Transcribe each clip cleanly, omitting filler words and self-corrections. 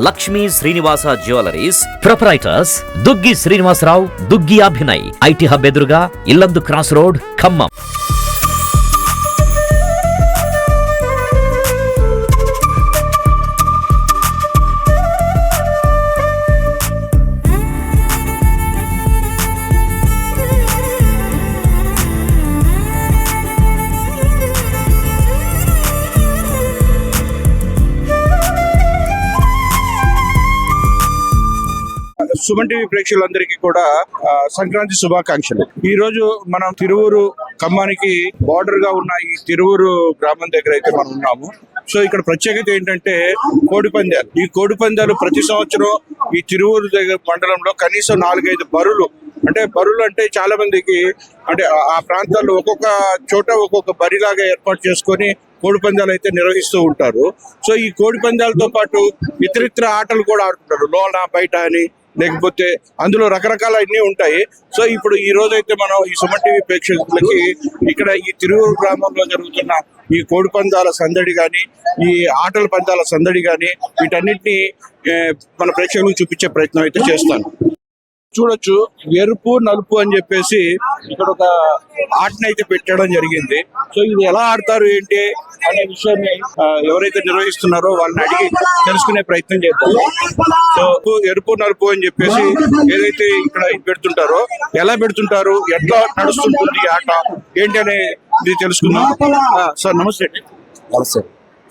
Lakshmi Srinivasa jewelleries proprietors Duggi Srinivasarao, Duggi Abhinay, IT hub ఎదురుగా Yellandu cross road, Khammam. Suman TV ప్రేక్షకులందరికీ కూడా సంక్రాంతి శుభాకాంక్షలు. ఈ రోజు మనం తిరువూరు ఖమ్మానికి బార్డర్ గా ఉన్న ఈ తిరువూరు గ్రామం దగ్గర అయితే మనం ఉన్నాము. సో ఇక్కడ ప్రత్యేకత ఏంటంటే కోడి పందాలు. ఈ కోడి పందాలు ప్రతి సంవత్సరం ఈ తిరువూరు దగ్గర మండలంలో కనీసం 4-5 బరులు అంటే చాలా మందికి అంటే ఆ ప్రాంతాల్లో ఒక్కొక్క చోట ఒక్కొక్క బరిలాగా ఏర్పాటు చేసుకొని కోడి పందాలు అయితే నిర్వహిస్తూ ఉంటారు. సో ఈ కోడి పందాలతో పాటు ఇతరితర ఆటలు కూడా ఆడుతుంటారు, లోన బయట అని, లేకపోతే అందులో రకరకాల అన్నీ ఉంటాయి. సో ఇప్పుడు ఈ రోజు అయితే మనం ఈ సుమన్ టీవీ ప్రేక్షకులకి ఇక్కడ ఈ తిరువూరు గ్రామంలో జరుగుతున్న ఈ కోడి పందాల సందడి కానీ, ఈ ఆటల పందాల సందడి కానీ, వీటన్నిటిని మన ప్రేక్షకులకు చూపించే ప్రయత్నం అయితే చేస్తాను. చూడొచ్చు, ఎరుపు నలుపు అని చెప్పేసి ఇక్కడ ఒక ఆటని అయితే పెట్టడం జరిగింది. సో ఇది ఎలా ఆడతారు ఏంటి అనే విషయాన్ని ఎవరైతే నిర్వహిస్తున్నారో వాళ్ళని అడిగి తెలుసుకునే ప్రయత్నం చేద్దాం. సో ఎరుపు నలుపు అని చెప్పేసి ఏదైతే ఇక్కడ పెడుతుంటారో, ఎలా పెడుతుంటారు, ఎట్లా నడుస్తుంటుంది ఆట ఏంటి అనేది తెలుసుకుందాం. సార్ నమస్తే. నమస్తే.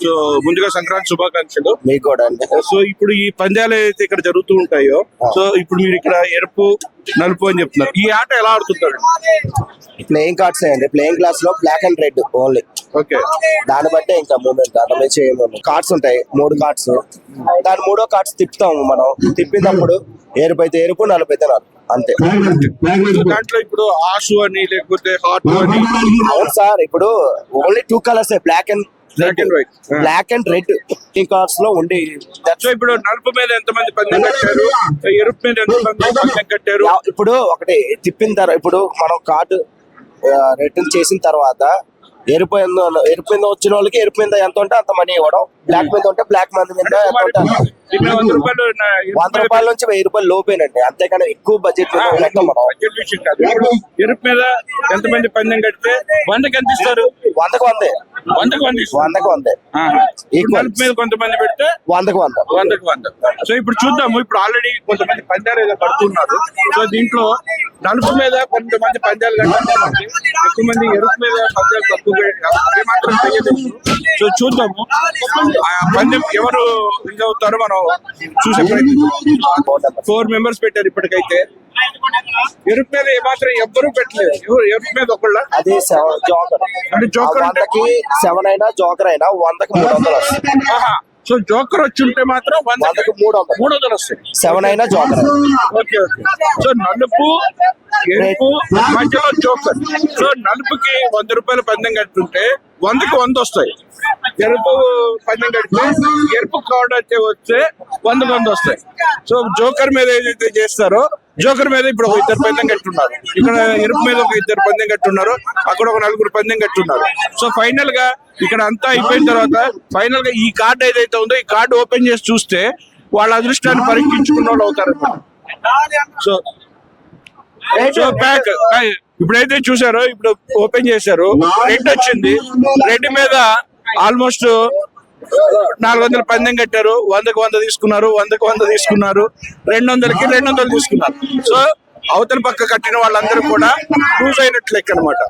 సో ముందుగా సంక్రాంతి శుభాకాంక్షలు మీకు కూడా అండి. సో ఇప్పుడు ఈ పందాలు ఏదైతే ఇక్కడ జరుగుతూ ఉంటాయో, సో ఇప్పుడు మీరు ఇక్కడ ఎరుపు నలుపు అని చెప్తున్నారు, ఈ ఆట ఎలా ఆడుతుంటారు? ప్లేయింగ్ కార్డ్స్ అండి. ప్లేయింగ్ క్లాస్ లో black and red only. Okay, దాన్ని బట్టే ఇంకా మూమెంట్ అర్థమే చేయము. కార్డ్స్ ఉంటాయి 3 కార్డ్స్. దాని 3వ కార్డ్స్ తిప్పుతాము మనం. తిప్పినప్పుడు ఎరుపు అయితే ఎరుపు, నలుపు అయితే నలుపు, అంతే. దాంట్లో ఇప్పుడు ఆసు అని లేకపోతే హార్ట్ అని. అవును సార్, ఇప్పుడు only 2 colours black and white, black and red cards లో ఉండి. సో ఇప్పుడు నలుపు మీద ఎంతమంది పందెం కట్టారు, ఎరుపు మీద ఎంతమంది పందెం కట్టారు? ఇప్పుడు ఒకటి తిప్పిన తర్వాత, ఇప్పుడు మనం కార్డు రిటర్న్ చేసిన తర్వాత ఎరుపు మీద వచ్చిన వాళ్ళకి ఎరుపు మీద ఎంత ఉంటే అంత మనీ ఇవ్వడం, బ్లాక్ మీద ఉంటే బ్లాక్ మంది మీద ఎంత ఉంటే 100 రూపాయలు, 100 రూపాయల నుంచి 1000 రూపాయలు లోపేనండి. అంతేకాని ఎక్కువ బడ్జెట్ విషయం కాదు. ఎరుపు మీద ఎంతమంది పందెం కడితే 100కి ఎంత ఇస్తారు? 100కు 100. 100కు 100. నలుపు మీద కొంతమంది పెడితే 100కు 100. సో ఇప్పుడు చూద్దాము. ఇప్పుడు ఆల్రెడీ కొంతమంది పందాలు ఏదో కడుతున్నారు. సో దీంట్లో నలుపు మీద కొంతమంది పందాలు కట్టారు, ఎక్కువ మంది ఎరుపు మీద పందాలు తక్కువ మాత్రం తెలియదు. సో చూద్దాము ఆ పందెం ఎవరు ఇదవుతారో మనం చూసే ప్రయత్నం. 4 మెంబర్స్ పెట్టారు ఇప్పటికైతే. ఎరుపు మీద ఏమాత్రం ఎవ్వరూ పెట్టలేదు. ఎరుపు మీద ఒకళ్ళ అదే జోకర్ అంటే జోకర్ 100కి 7 అయినా జోకర్ అయినా 100కి 300 వస్తుంది. సో జోకర్ వచ్చి ఉంటే మాత్రం 100కి 300 వస్తాయి. 7 అయినా జోకర్. ఓకే. సో నలుపు ఎరుపు మధ్యలో జోకర్. సో నలుపుకి 100 రూపాయలు పందెం కట్టుంటే 100కి 100 వస్తాయి. ఎరుపు పందెం కడితే ఎరుపు కార్డ్ అయితే వస్తే 100 వస్తాయి. సో జోకర్ మీద ఏదైతే చేస్తారో, జోకర్ మీద ఇప్పుడు ఒక 2 పందెం కట్టున్నారు. ఇక్కడ ఎరుపు మీద ఒక 2 పందెం కట్టున్నారు, అక్కడ ఒక 4 పందెం కట్టున్నారు. సో ఫైనల్ గా ఇక్కడ అంతా అయిపోయిన తర్వాత ఫైనల్ గా ఈ కార్డు ఏదైతే ఉందో ఈ కార్డు ఓపెన్ చేసి చూస్తే వాళ్ళ అదృష్టాన్ని పరీక్షించుకున్న వాళ్ళు అవుతారు. సో ప్యాక్ ఇప్పుడైతే చూసారో, ఇప్పుడు ఓపెన్ చేశారు, రెడ్ వచ్చింది. రెడ్ మీద ఆల్మోస్ట్ 400 పందెం కట్టారు. 100కి 100 తీసుకున్నారు, 100కి 100 తీసుకున్నారు, 200కి 200 తీసుకున్నారు. సో అవతల పక్క కట్టిన వాళ్ళందరూ కూడా లూజ్ అయినట్లు లెక్క అనమాట.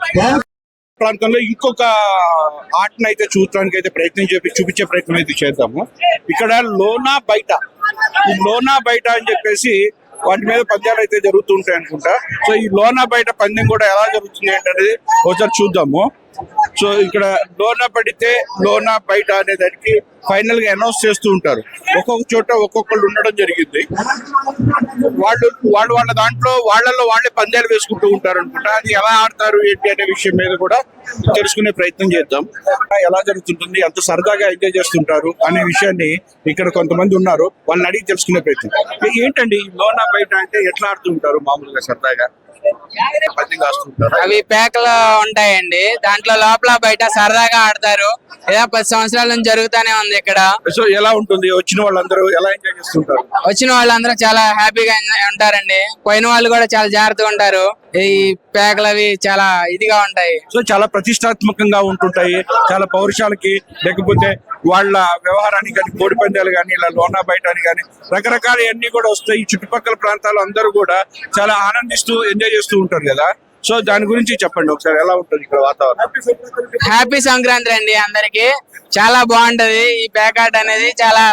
ప్రాంతంలో ఇంకొక ఆటను అయితే చూడటానికి అయితే చూపించే ప్రయత్నం అయితే చేద్దాము. ఇక్కడ లోనా బయట, ఈ లోనా బయట అని చెప్పేసి వాటి మీద పందాలు అయితే జరుగుతుంటాయి అనుకుంటా. సో ఈ లోనా బయట పందెం కూడా ఎలా జరుగుతుంది ఏంటనేది ఒకసారి చూద్దాము. సో ఇక్కడ లోనా పడితే లోనా బయట అనే దానికి ఫైనల్ గా అనౌన్స్ చేస్తూ ఉంటారు. ఒక్కొక్క చోట ఒక్కొక్కళ్ళు ఉండడం జరిగింది. వాళ్ళ దాంట్లో వాళ్ళల్లో వాళ్ళే పందాలు వేసుకుంటూ ఉంటారు అనుకుంటా. అది ఎలా ఆడతారు ఏంటి అనే విషయం మీద కూడా తెలుసుకునే ప్రయత్నం చేద్దాం. ఎలా జరుగుతుంటుంది, అంత సరదాగా ఎంజాయ్ చేస్తుంటారు అనే విషయాన్ని ఇక్కడ కొంతమంది ఉన్నారు, వాళ్ళని అడిగి తెలుసుకునే ప్రయత్నం. ఏంటండి లోనా బయట అంటే ఎట్లా ఆడుతుంటారు మామూలుగా సరదాగా? పందెం కాస్తుంటారు. అవి పేకలు ఉంటాయండి. దాంట్లో లోపల బయట సరదాగా ఆడతారు. ఇలా 10 సంవత్సరాల నుంచి జరుగుతానే ఉంది ఇక్కడ. సో ఎలా ఉంటుంది, వచ్చిన వాళ్ళందరూ ఎలా ఎంజాయ్ చేస్తుంటారు? వచ్చిన వాళ్ళందరూ చాలా హ్యాపీగా ఉంటారండి. పోయిన వాళ్ళు కూడా చాలా జాగ్రత్తగా ఉంటారు. ఈ పేకలు అవి చాలా ఇదిగా ఉంటాయి. సో చాలా ప్రతిష్టాత్మకంగా ఉంటుంటాయి, చాలా పౌరుషాలకి లేకపోతే వాళ్ళ వ్యవహారానికి కానీ, కోడి పందాలు కానీ, ఇలా లోనా బయట అని కానీ రకరకాల అన్ని కూడా వస్తాయి. ఈ చుట్టుపక్కల ప్రాంతాలు అందరూ కూడా చాలా ఆనందిస్తూ ఎంజాయ్ చేస్తూ ఉంటారు కదా. సో దాని గురించి చెప్పండి ఒకసారి, ఎలా ఉంటుంది ఇక్కడ వాతావరణం? హ్యాపీ సంక్రాంతి అండి అందరికి. చాలా బాగుంటది ఈ పేకాట అనేది. చాలా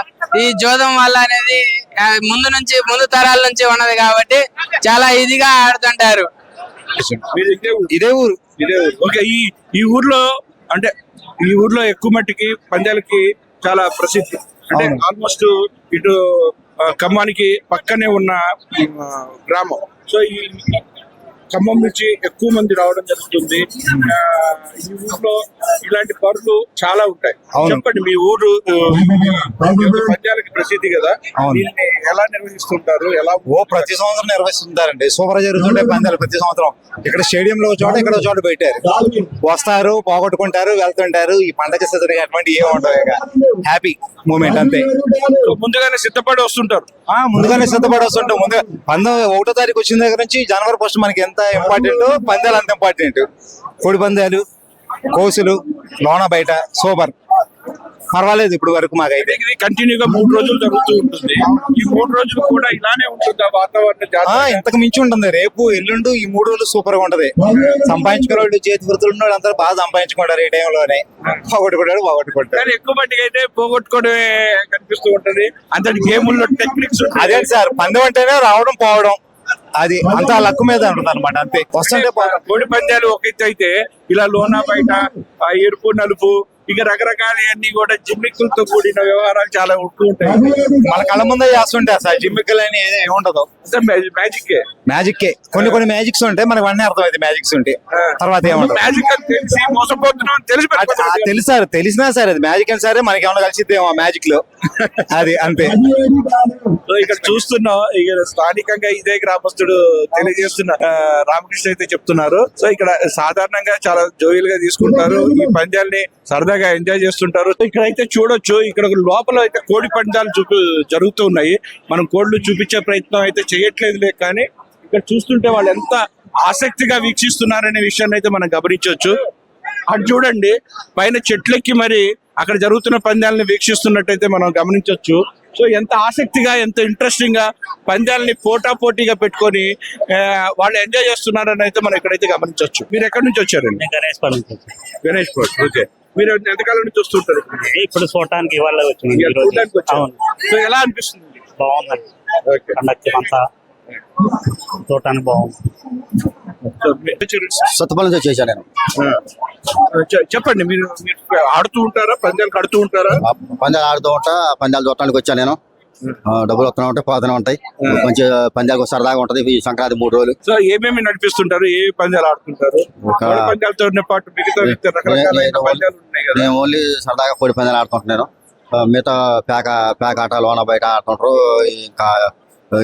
ఈ జోదం వల్ల అనేది ముందు తరాల నుంచి ఉన్నది కాబట్టి చాలా ఇదిగా ఆడుతుంటారు. మీరు ఇదే ఊరు? ఓకే. ఈ ఊర్లో అంటే ఈ ఊర్లో ఎక్కువ మట్టికి పందాలకి చాలా ప్రసిద్ధి. అంటే ఆల్మోస్ట్ ఇటు ఖమ్మానికి పక్కనే ఉన్న గ్రామం. సో ఈ ఖమ్మం నుంచి ఎక్కువ మంది రావడం జరుగుతుంది. ఈ ఊర్లో ఇలాంటి పనులు చాలా ఉంటాయి. చెప్పండి, మీ ఊరు పందాలకి ప్రసిద్ధి కదా, దీన్ని ఎలా నిర్వహిస్తుంటారు? ప్రతి సంవత్సరం నిర్వహిస్తుంటారండి. సూపర్ జరుగుతుంటాయి పందాలు ప్రతి సంవత్సరం. ఇక్కడ స్టేడియం లో చోట, ఇక్కడ చోట పెట్టారు. వస్తారు, పోగొట్టుకుంటారు, వెళ్తుంటారు. ఈ పండగ సిద్ధంగా అటువంటి ఏమి ఉండవు. ఇక హ్యాపీ మూమెంట్ అంతే. ముందుగానే సిద్ధపడి వస్తుంటారు. ముందుగానే సిద్ధపడి వస్తుంటాం. ముందుగా 1వ తారీఖు వచ్చిన దగ్గర నుంచి జనవరి 1 మనకి ఎంత ఇంపార్టెంట్, పందాలు అంత ఇంపార్టెంట్. కోడి పందాలు, కోసులు, లోన బయట సూపర్. పర్వాలేదు ఇప్పుడు వరకు మాకైతే. కంటిన్యూగా 3 రోజులు జరుగుతూ ఉంటుంది. ఈ 3 రోజులు కూడా ఇలానే ఉంటుందా వాతావరణం? ఇంతకు మించి ఉంటుంది. రేపు ఎల్లుండు ఈ 3 రోజులు సూపర్ గా ఉంటది. సంపాదించుకునే వాళ్ళు, చేతి వృత్తులు ఉన్న వాళ్ళు అందరూ బాగా సంపాదించుకుంటారు ఈ టైంలోనే. పోగొట్టుకుంటారు. ఎక్కువ మట్టికి అయితే పోగొట్టుకోవడమే కనిపిస్తూ ఉంటది. అంతటి గేముల్లో టెక్నిక్స్ అదే సార్. పందెం అంటేనే రావడం పోవడం, అది అంత లక్కు మీద ఉంటుంది అనమాట. అంతే. వస్తుంటే కోడి పందాలు ఒక ఎత్తు అయితే, ఇలా లోనా బయట, ఎరుపు నలుపు, ఇక రకరకాల అన్ని కూడా జిమ్మిక్కులతో కూడిన వ్యవహారాలు చాలా ఉంటూ ఉంటాయి. మన కళ్ళ ముందే చేస్తుంటాయి సార్. జిమ్మిక్కులు అని ఏముండదు, మ్యాజిక్. కొన్ని మ్యాజిక్స్ ఉంటాయి, మనకు అన్నీ అర్థమైంది. మ్యాజిక్స్ ఉంటాయి, తర్వాత ఏముంటది. మ్యాజిక్ అని తెలిసి మోసపోతున్నాం తెలుసు తెలిసినా సరే అది మ్యాజిక్ అని సరే మనకి ఏమన్నా కలిసిద్దేమో మ్యాజిక్ లో. అది అంతే. ఇక్కడ చూస్తున్నాం, ఇక స్థానికంగా ఇదే గ్రామస్తుడు తెలియజేస్తున్న రామకృష్ణ అయితే చెప్తున్నారు. సో ఇక్కడ సాధారణంగా చాలా జోయిల్ గా తీసుకుంటారు, ఈ పందాల్ని సరదాగా ఎంజాయ్ చేస్తుంటారు. ఇక్కడ అయితే చూడొచ్చు, ఇక్కడ లోపల అయితే కోడి పందాలు జరుగుతూ ఉన్నాయి. మనం కోళ్లు చూపించే ప్రయత్నం అయితే చేయట్లేదులే, కానీ ఇక్కడ చూస్తుంటే వాళ్ళు ఎంత ఆసక్తిగా వీక్షిస్తున్నారనే విషయాన్ని అయితే మనం గమనించవచ్చు. అటు చూడండి, పైన చెట్లెక్కి మరి అక్కడ జరుగుతున్న పందాలని వీక్షిస్తున్నట్టయితే మనం గమనించవచ్చు. సో ఎంత ఆసక్తిగా, ఎంత ఇంట్రెస్టింగ్ గా పందాలని పోటాపోటీగా పెట్టుకొని వాళ్ళు ఎంజాయ్ చేస్తున్నారని అయితే మనం ఇక్కడైతే గమనించవచ్చు. మీరు ఎక్కడి నుంచి వచ్చారండి? గణేష్పూర్. ఓకే. మీరు ఎంతకాలం నుంచి వస్తుంటారు? ఇప్పుడు చూడటానికి ఇవాళ వచ్చాము. సో ఎలా అనిపిస్తుంది? బాగుందండి. అంతా చూడటానికి బాగుంది. సత్తుపల్లి నుంచి వచ్చేసాను నేను. చెప్పండి, మీరు ఆడుతూ ఉంటారా? పందాలు కడుతూ ఉంటారా? పందాలు ఆడుతూ ఉంటా. పందాలు చూడటానికి వచ్చాను నేను. డబ్బులు వస్తూనే ఉంటాయి, పోతూనే ఉంటాయి. మంచి పందాలు సరదాగా ఉంటది ఈ సంక్రాంతి 3 రోజులు. సో ఏమేమి నడిపిస్తుంటారు? ఏ పందాలు ఆడుతుంటారు? పందాలతో పాటు మిగతా రకరకాల పందాలు ఉన్నాయి కదా. నేను ఓన్లీ సరదాగా కోడి పందాలు ఆడుతుంటున్నాను. మిగతా పేక ఆట, లోన బయట ఆడుతుంటారు. ఇంకా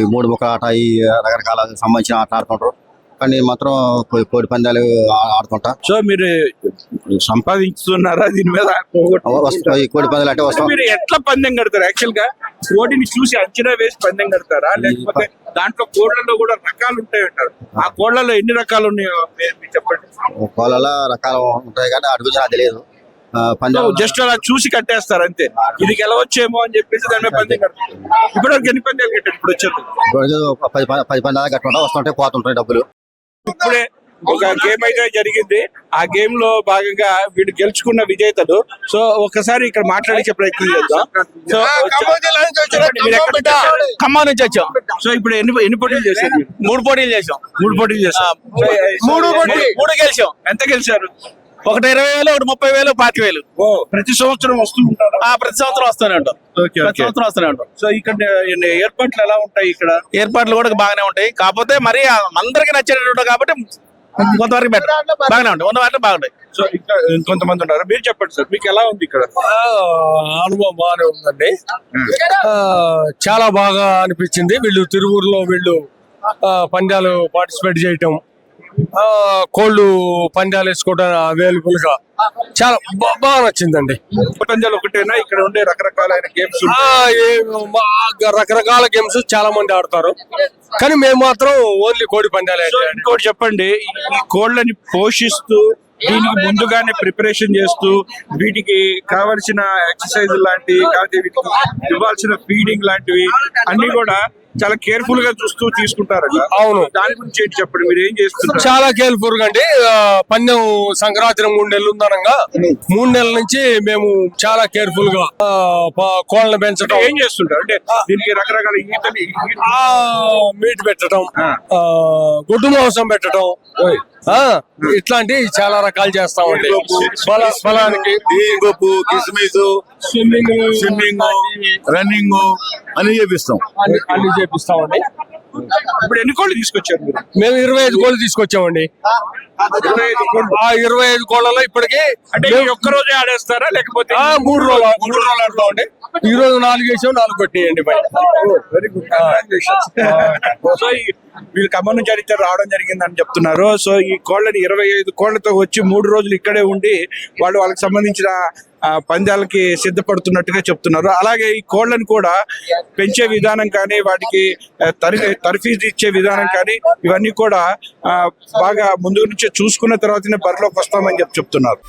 ఈ 3 ముక్కల ఆట, ఈ రకరకాల సంబంధించిన ఆట ఆడుతుంటారు. కానీ మాత్రం కోడి పందాలు ఆడుతుంటా. సో మీరు సంపాదించుతున్నారా దీని మీద? కోడి పందాలు అంటే వస్తాం. మీరు ఎట్లా పందెం కడతారు? యాక్చువల్ గా కోడిని చూసి అంచనా వేసి పందెం కడతారా, లేకపోతే దాంట్లో కోళ్లలో కూడా రకాలు ఉంటాయి అంటారు? ఆ కోళ్లలో ఎన్ని రకాలు ఉన్నాయో మీరు చెప్పండి. కోళ్ళలో రకాలు ఉంటాయి కానీ అడుగు నాకు తెలియదు. జస్ట్ అలా చూసి కట్టేస్తారు అంతే. ఇది గెలవచ్చేమో అని చెప్పేసి దాని మీద పందెం కడతారు. ఇప్పటివరకు ఎన్ని పందాలు కట్టారు? ఇప్పుడు వచ్చారు 10 పందాలు కట్టుకుంటా, వస్తుంటే పోతుంటాయి డబ్బులు. ఇప్పుడే ఒక గేమ్ అయితే జరిగింది. ఆ గేమ్ లో భాగంగా వీడు గెలుచుకున్న విజేతలు. సో ఒకసారి ఇక్కడ మాట్లాడించే ప్రయత్నం చేద్దాం. సో ఖమ్మం నుంచి వచ్చాం. సో ఇప్పుడు ఎన్ని పోటీలు చేశారు? 3 పోటీలు చేసాం. 3 పోటీలు చేశాం. 3 గెలిచాం. ఎంత గెలిచారు? ఒకటి 20,000, ఒకటి 30,000, 25,000. ప్రతి సంవత్సరం వస్తూ ఉంటారు? ప్రతి సంవత్సరం వస్తూనే ఉంటాం. ప్రతి సంవత్సరం వస్తూనే ఉంటాం. సో ఇక్కడ ఏర్పాట్లు ఎలా ఉంటాయి? ఇక్కడ ఏర్పాట్లు కూడా బాగానే ఉంటాయి. కాకపోతే మరి అందరికి నచ్చేటట్టు కాబట్టి కొంతవరకు బెటర్, బాగానే ఉంటాయి. 100 బాగుంటాయి. సో ఇంకా ఇంకొంతమంది ఉన్నారు. మీరు చెప్పండి సార్, మీకు ఎలా ఉంది ఇక్కడ అనుభవం? బాగానే ఉందండి. చాలా బాగా అనిపించింది. వీళ్ళు తిరువూరులో పందాలు పార్టిసిపేట్ చేయటం కోళ్ళు పందాలు వేసుకోవడం అవైలబుల్ గా చాలా బాగా నచ్చిందండి. పందాలు ఒకటేనా ఇక్కడ ఉండే రకరకాలైన గేమ్స్? రకరకాల గేమ్స్ చాలా మంది ఆడతారు, కానీ మేము మాత్రం ఓన్లీ కోడి పందాలు. ఇంకోటి చెప్పండి, ఈ కోళ్ళని పోషిస్తూ దీనికి ముందుగానే ప్రిపరేషన్ చేస్తూ వీటికి కావలసిన ఎక్సర్సైజ్ లాంటివి, కాబట్టి వీటికి ఇవ్వాల్సిన ఫీడింగ్ లాంటివి అన్ని కూడా చాలా కేర్ఫుల్ గా చూస్తూ తీసుకుంటారు. అవును, దాని గురించి ఏంటి చెప్పండి, మీరు ఏం చేస్తున్నారు? చాలా కేర్ఫుల్ గా అండి. పందెం సంక్రాంతి 3 నెలలు ఉందనగా 3 నెలల నుంచి మేము చాలా కేర్ఫుల్ గా కోళ్ళని పెంచడం. ఏం చేస్తుంటారు అంటే దీనికి రకరకాల మీట్ పెట్టడం, గుడ్డు మాంసం పెట్టడం, ఇట్లాంటి చాలా రకాలు చేస్తామండి. ఫలానికి కిస్మిస్, స్విమ్మింగ్, రన్నింగ్ అన్ని చేపిస్తాం. అన్ని చేపిస్తామండి. ఇప్పుడు ఎన్ని కోళ్ళు తీసుకొచ్చారు మీరు? మేము 25 కోళ్ళు తీసుకొచ్చామండి. 25 కోళ్ళు. ఆ 25 కోళ్ళలో ఇప్పటికి అంటే ఈ ఒక్క రోజే ఆడేస్తారా లేకపోతే 3 రోజులు ఆడతామండి. ఈ రోజు 4 వేసాం, 4 కొట్టియండి. వెరీ గుడ్, సో వీళ్ళు ఖమ్మం నుంచి అడిగితే రావడం జరిగిందని చెప్తున్నారు. సో ఈ కోళ్ళని 25 కోళ్లతో వచ్చి 3 రోజులు ఇక్కడే ఉండి వాళ్ళకి సంబంధించిన పందాలకి సిద్ధపడుతున్నట్టుగా చెప్తున్నారు. అలాగే ఈ కోళ్ళని కూడా పెంచే విధానం కానీ, వాటికి తర్ఫీదు ఇచ్చే విధానం కానీ, ఇవన్నీ కూడా బాగా ముందు నుంచే చూసుకున్న తర్వాతనే బరిలోకి వస్తామని చెప్తున్నారు.